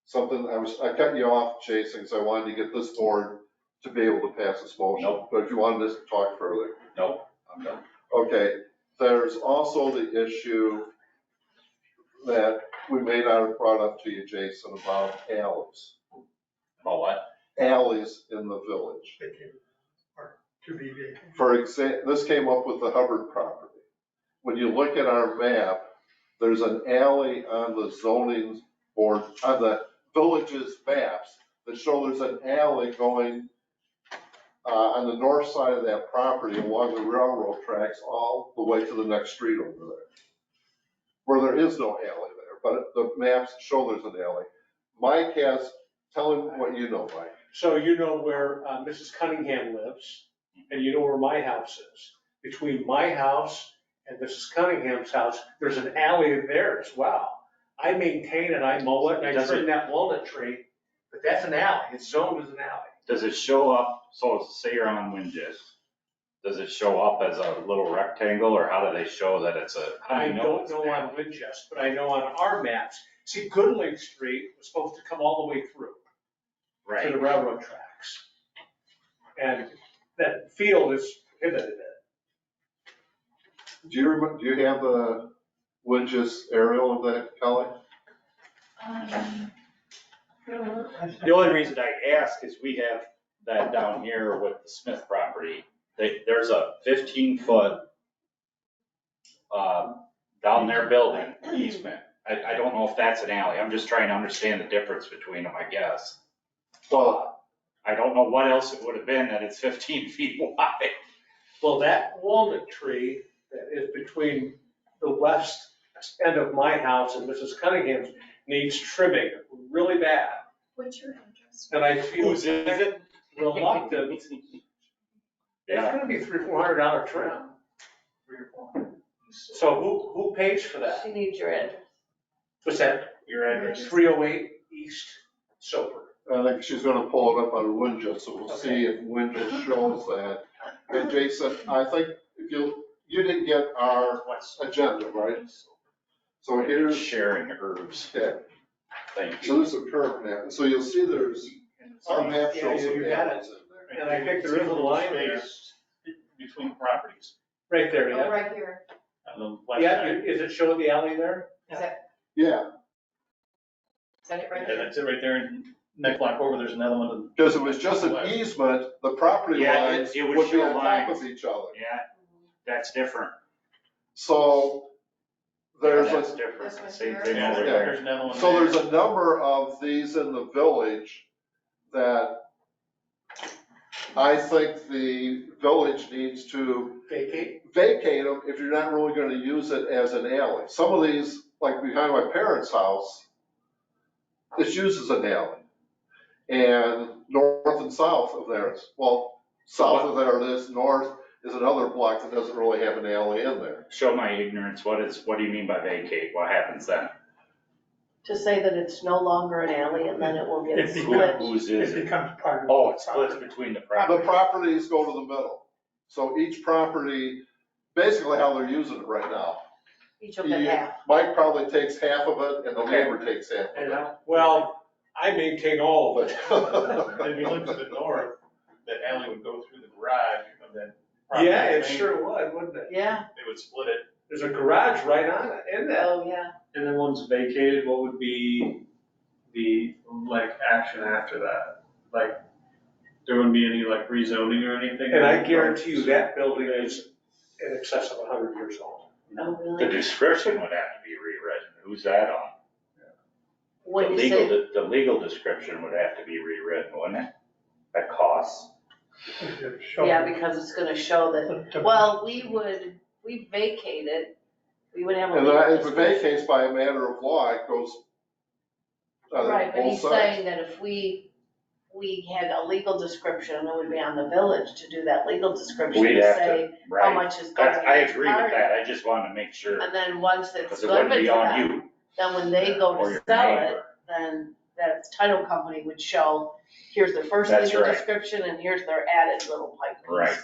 something, I cut you off, Jason, because I wanted to get this board to be able to pass this motion. Nope. But if you wanted to talk further. Nope, I'm done. Okay, there's also the issue that we may not have brought up to you, Jason, about alleys. About what? Alleys in the village. Vacated, or to be vacated. For example, this came up with the Hubbard property. When you look at our map, there's an alley on the zoning board, on the village's maps, that show there's an alley going on the north side of that property along the railroad tracks all the way to the next street over there. Where there is no alley there, but the maps show there's an alley. Mike has, tell him what you know, Mike. So you know where Mrs. Cunningham lives, and you know where my house is. Between my house and Mrs. Cunningham's house, there's an alley there as well. I maintain it, I mow it, and I Does trim it- that walnut tree, but that's an alley, it's zoned as an alley. Does it show up, so say you're on Windjist, does it show up as a little rectangle, or how do they show that it's a? how do I you don't it's know an on alley? Winchester, but I know on our maps. See, Goodling Street was supposed to come all the way through to Right, the railroad tracks. And that field is prohibited. Do you remember, do you have the Winch's aerial of that, Kelly? the only reason I ask is we have that down here with the Smith property, there's a 15-foot down there building easement. I don't know if that's an alley, I'm just trying to understand the difference between them, I guess. Well, I don't know what else it would have been that it's 15 feet wide. Well, that walnut tree that is between the west end of my house and Mrs. Cunningham's needs trimming really bad. What's your address? And I feel Whose is it? reluctant. It's Yeah, gonna be $300-400 trim. So who pays for that? She needs your address. What's that? Your address. 308 East Soper. I think she's gonna pull it up on Winch's, so we'll see if Winch's shows that. And Jason, I think if you didn't get our agenda, right? So here's, sharing herbs, yeah, thank so you. there's a curve map, so you'll see there's, our map Yeah, shows some you got it. alleys in there. And I think there is a line there. Space between properties Right there, Oh, yeah. right here. on the left Yeah, side. is it showing the alley there? Is that it right And there? that's it right there, and next block over, there's another one. Because if it was just an easement, the property Yeah, it- lines it would would be show on top lines. of each other. Yeah, that's different. So there's That's a, different, This one's same here. thing Yeah, over Yeah. there. there's another one. so there. there's a number of these in the village that I think the village needs to Vacate? vacate them if you're not really gonna use it as an alley. Some of these, like behind my parents' house, it's used as an alley. And north and south of theirs, well, south of there it is, north is another block that doesn't really have an alley in there. Show my ignorance, what do you mean by vacate? What happens then? To say that it's no longer an alley and then it will get It split. Whose is It it? becomes part of. Oh, the it splits property. between the The properties. properties go to the middle. So each property, basically how they're using it right now. Each will get half. Mike probably takes half of it and the Okay. neighbor takes half of And, it. well, I maintain all of it. And if you look to the north, that alley would go through the garage of that property. Yeah, it sure would, wouldn't it? Yeah, They would split it. There's a garage right on it, isn't there? Oh, yeah. And then once vacated, what would be the, like, action after that? Like, there wouldn't be any, like, rezoning or anything? And I guarantee you that building is in excess of 100 years old. oh, The really? description would have to be rewritten. Who's that on? When you The say, legal, the legal description would have to be rewritten, wouldn't it? That costs. It shows- yeah, because it's gonna show that, well, we vacated, we would have a And legal if it description. vacates by a matter of law, it goes Right, but both he's sides. saying that if we had a legal description, it would be on the village to do that legal description We'd to have say to, how right. much is going That's, I in each agree with party. that, I just wanted to make sure, And then once it's because it wouldn't given be to on them, you. then when they go Or to your sell it, neighbor. then that title company would show, here's their first That's legal right. description and here's their added little pipe piece. Right.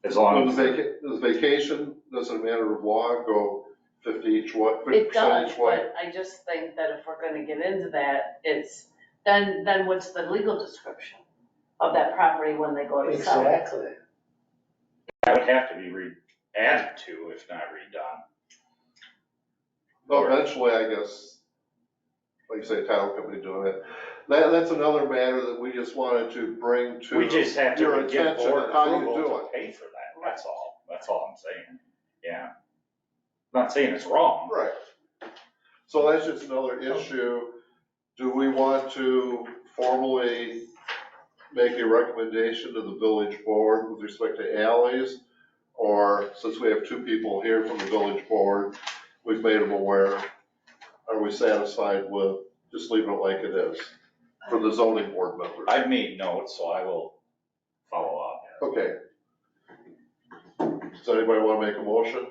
As long as, Does vacation, does it matter of law, go 50 each way, 50% It does, each way? but I just think that if we're gonna get into that, it's, then what's the legal description of that property when they go to sell it? Exactly. that would have to be added to, if not redone. Well, eventually, I guess, like you say, title company doing it. That's another matter that we just wanted to bring to We just have your to get attention board on how you approval do to it. pay for that, that's all I'm saying, yeah. Not saying it's wrong. Right. So that's just another issue. Do we want to formally make a recommendation to the village board with respect to alleys? Or since we have two people here from the village board, we've made them aware, are we satisfied with just leaving it like it is for the zoning board members? I've made notes, so I will follow up. Okay. Does anybody want to make a motion?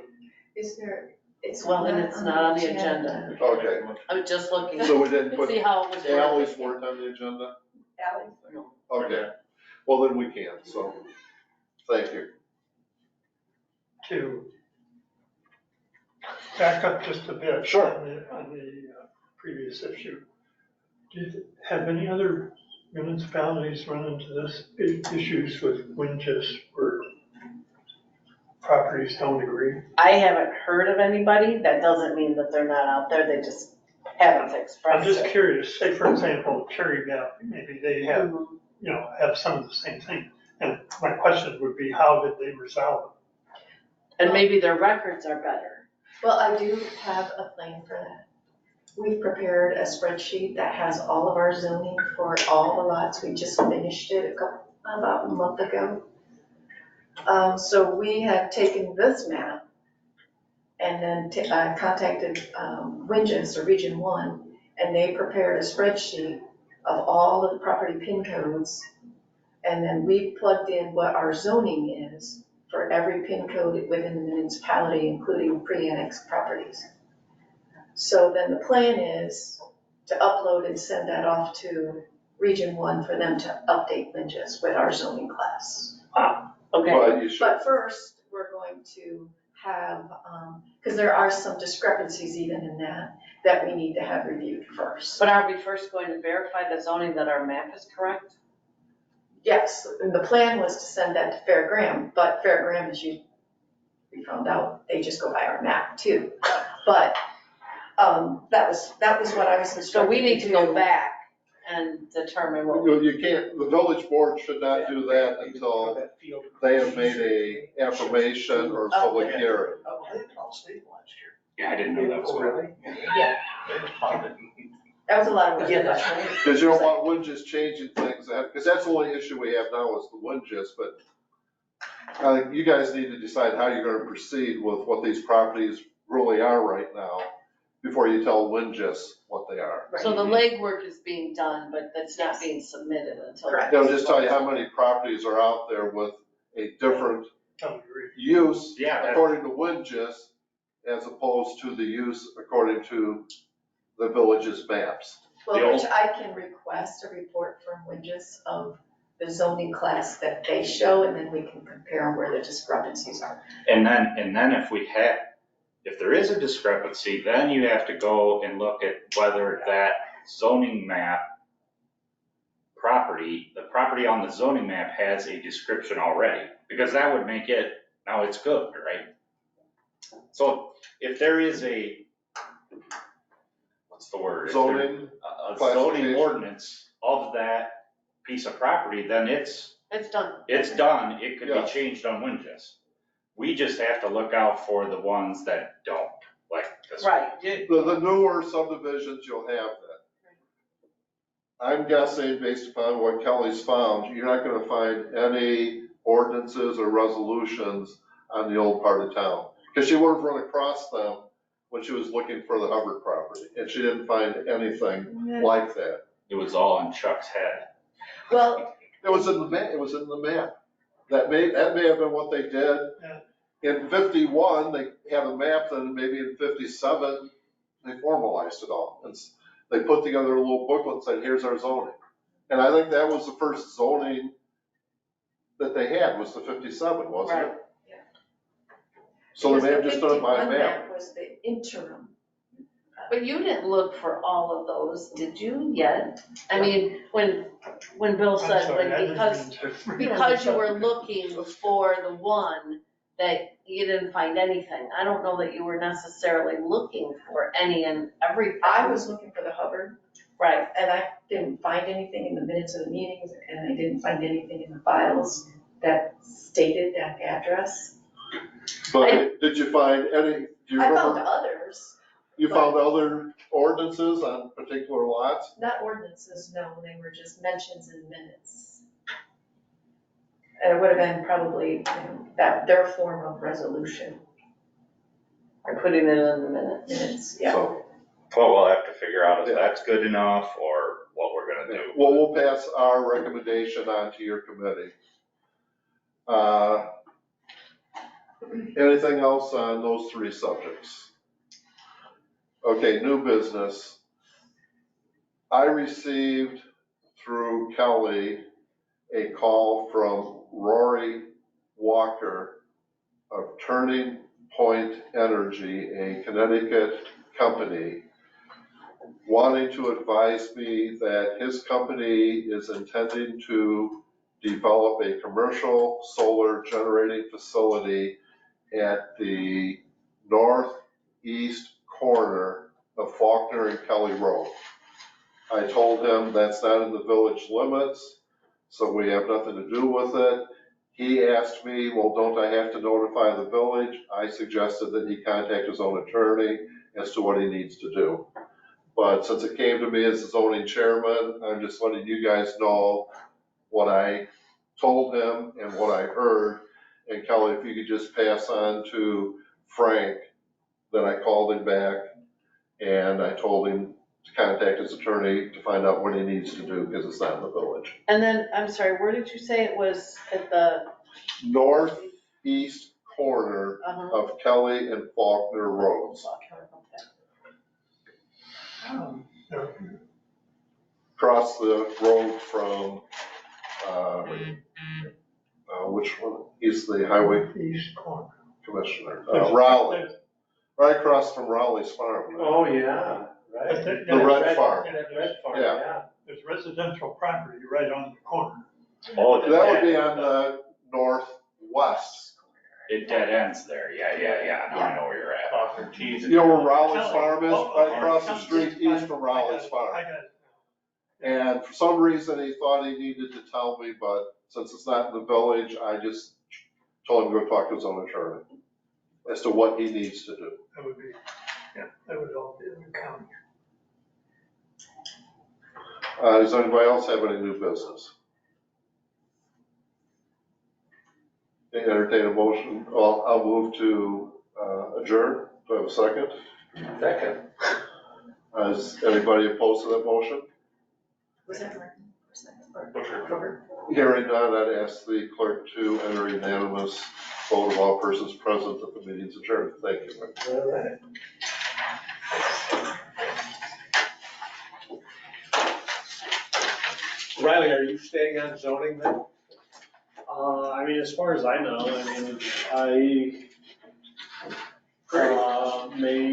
Is there, it's. Well, then it's not on the agenda. Okay, I was just looking so to we didn't put see how it was. alleys weren't on the agenda? Ally? Okay, well then we can, so, thank you. To back up just a bit. Sure. On the previous issue. Have any other municipalities run into this issues with Winchester where properties don't agree? I haven't heard of anybody, that doesn't mean that they're not out there, they just haven't expressed I'm it. just curious, say for example, Cherry Valley, maybe they have, have some of the same thing. And my question would be, how did they resolve And maybe their records are better. Well, I do have a plan for that. We've prepared a spreadsheet that has all of our zoning for all the lots. We just finished it about a month ago. So we have taken this map and then contacted Winchester Region 1, and they prepared a spreadsheet of all of the property pin codes. And then we plugged in what our zoning is for every pin code within the municipality, including pre-annexed properties. So then the plan is to upload and send that off to Region 1 for them to update Winchester with our zoning class. Okay, But you should, But first, we're going to have, because there are some discrepancies even in that we need to have reviewed first. but are we first going to verify the zoning that our map is correct? Yes, and the plan was to send that to Fair Graham, but Fair Graham, as we found out, they just go by our map too. But that was what I was instructed to do. So we need to go back and determine what. you can't, the village board should not do that until they have made a affirmation or public Okay. hearing. They did all state last year. Yeah, I didn't know that was. Oh, really? Yeah, They funded. that was a lot of work. Yeah, that's right. Because you don't want Winchester changing things, because that's the only issue we have now is the Winchester, but I think you guys need to decide how you're gonna proceed with what these properties really are right now before you tell Winchester what they are. So the legwork is being done, but that's not being submitted until. Correct. They'll just tell you how many properties are out there with a different it? Don't agree. use Yeah, that- according to Winchester as opposed to the use according to the village's maps. Well, which I can request a report from Winchester of the zoning class that they show, and then we can compare where the discrepancies are. And then if there is a discrepancy, then you have to go and look at whether that zoning map the property on the zoning map has a description already, because that would make it, now it's good, right? So if there is what's the word? If there- Zoning, A zoning classification. ordinance of that piece of property, then it's done. done, it could be Yeah. changed on Winchester. We just have to look out for the ones that don't, like this. Right, the newer subdivisions, you'll have that. I'm guessing based upon what Kelly's found, you're not gonna find any ordinances or resolutions on the old part of town. Because she would have run across them when she was looking for the Hubbard property, and she didn't find anything like that. It was all on Chuck's head. Well, It was in the map, That may have been what they did. Yeah. In 51, they had a map, then maybe in 57, they formalized it all. They put together a little booklet and said, here's our zoning. And I think that was the first zoning that they had, was the 57, wasn't it? Right. So they may have just done it by Because the map. 51 was the interim. But you didn't look for all of those, did you, yet? I mean, when Bill I'm said, sorry, I like, didn't mean to- because you were looking for the one that you didn't find anything. I don't know that you were necessarily looking for any and everything. I was looking for the Hubbard, Right, and I didn't find anything in the minutes of the meetings, and I didn't find anything in the files that stated that address. But did you find any, do you I found remember, others, you found other ordinances on particular lots? not ordinances, no, they were just mentions in minutes. And it would have been probably, that, their form of resolution, or putting it in the minutes. minutes, yeah. So, Well, we'll have to figure out if that's good enough or what we're gonna do. well, we'll pass our recommendation on to your committee. Anything else on those three subjects? Okay, new business. I received through Kelly a call from Rory Walker of Turning Point Energy, a Connecticut company, wanting to advise me that his company is intending to develop a commercial solar generating facility at the northeast corner of Faulkner and Kelly Road. I told him that's not in the village limits, so we have nothing to do with it. He asked me, well, don't I have to notify the village? I suggested that he contact his own attorney as to what he needs to do. But since it came to me as the zoning chairman, I'm just letting you guys know what I told him and what I heard. And Kelly, if you could just pass on to Frank that I called him back and I told him to contact his attorney to find out what he needs to do because it's not in the village. And then, I'm sorry, where did you say it was at the? Northeast corner Uh-huh. of Kelly and Faulkner Roads, across the road from, which one? He's the highway East corner. commissioner, Raleigh, right across from Raleigh's farm. Oh, yeah, right. The red farm. That red farm, Yeah. yeah. There's residential property right on the corner. Oh, That would be on the northwest. It dead ends there, yeah, now I know where you're at. Off their T's and. You know where Raleigh's Kelly. farm is? Oh, Right okay. across the Kelly. street east from Raleigh's I farm. got it. And for some reason, he thought he needed to tell me, but since it's not in the village, I just told him to go talk to his own attorney as to what he needs to do. That would be, yeah, that would all be in the county. Does anybody else have any new business? Entertain a motion. Well, I'll move to adjourn. Do I have a second? Second. Is anybody opposed to that motion? Was that Martin? Was that Hubbard? Hearing none, I'd ask the clerk to enter a unanimous vote of all persons present that the meeting's adjourned. Thank you. All right. Riley, are you staying on zoning then? I mean, as far as I know, I mean, I may